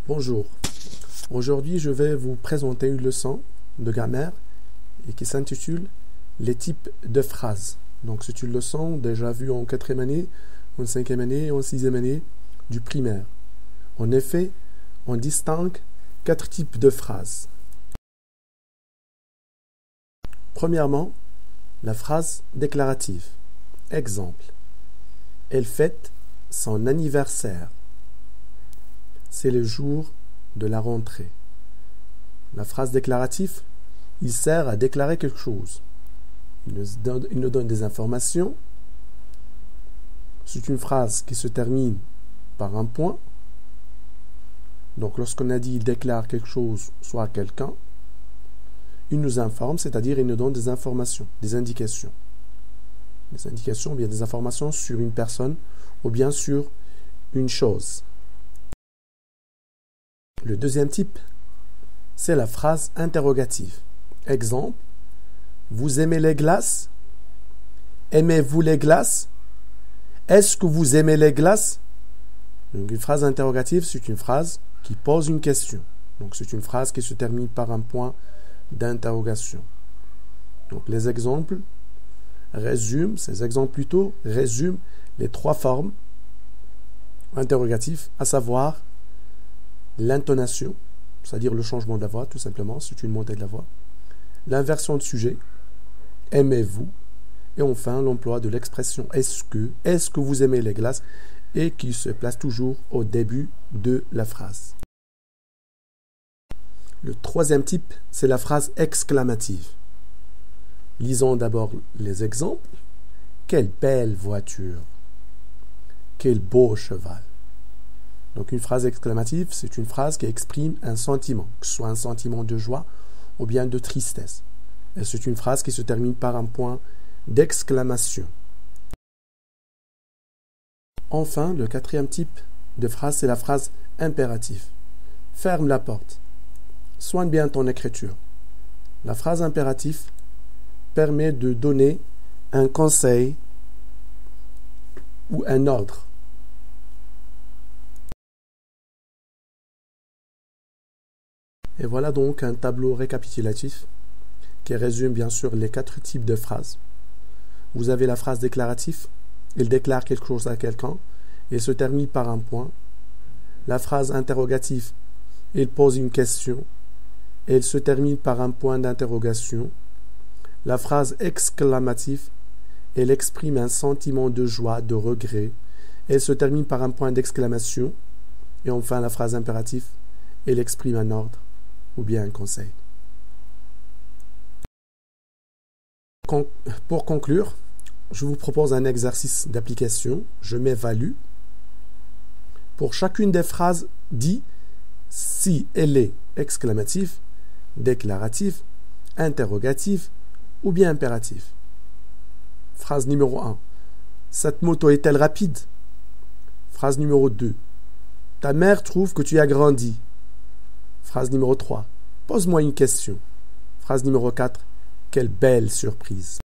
Bonjour, aujourd'hui je vais vous présenter une leçon de grammaire et qui s'intitule Les types de phrases. Donc c'est une leçon déjà vue en 4e année, en 5e année et en 6e année du primaire. En effet, on distingue 4 types de phrases. Premièrement, la phrase déclarative. Exemple. Elle fête son anniversaire. C'est le jour de la rentrée. La phrase déclarative, il sert à déclarer quelque chose. Il nous donne des informations. C'est une phrase qui se termine par un point. Donc lorsqu'on a dit il déclare quelque chose, soit à quelqu'un, il nous informe, c'est-à-dire il nous donne des informations, des indications. Des indications ou bien des informations sur une personne ou bien sur une chose. Le deuxième type, c'est la phrase interrogative. Exemple, vous aimez les glaces? Aimez-vous les glaces? Est-ce que vous aimez les glaces? Donc une phrase interrogative, c'est une phrase qui pose une question. Donc c'est une phrase qui se termine par un point d'interrogation. Donc les exemples résument, ces exemples plutôt résument les 3 formes interrogatives, à savoir l'intonation, c'est-à-dire le changement de la voix, tout simplement, c'est une montée de la voix, l'inversion de sujet, aimez-vous, et enfin l'emploi de l'expression est-ce que vous aimez les glaces, et qui se place toujours au début de la phrase. Le troisième type, c'est la phrase exclamative. Lisons d'abord les exemples. Quelle belle voiture! Quel beau cheval! Donc une phrase exclamative, c'est une phrase qui exprime un sentiment, que ce soit un sentiment de joie ou bien de tristesse. Et c'est une phrase qui se termine par un point d'exclamation. Enfin, le 4e type de phrase, c'est la phrase impérative. Ferme la porte. Soigne bien ton écriture. La phrase impérative permet de donner un conseil ou un ordre. Et voilà donc un tableau récapitulatif qui résume bien sûr les 4 types de phrases. Vous avez la phrase déclarative, il déclare quelque chose à quelqu'un, il se termine par un point. La phrase interrogative, il pose une question, elle se termine par un point d'interrogation. La phrase exclamative, elle exprime un sentiment de joie, de regret, elle se termine par un point d'exclamation. Et enfin la phrase impérative, elle exprime un ordre ou bien un conseil. Pour conclure, je vous propose un exercice d'application. Je m'évalue. Pour chacune des phrases, dit si elle est exclamative, déclarative, interrogative ou bien impérative. Phrase numéro 1. Cette moto est-elle rapide? Phrase numéro 2. Ta mère trouve que tu as grandi. Phrase numéro 3. Pose-moi une question. Phrase numéro 4. Quelle belle surprise.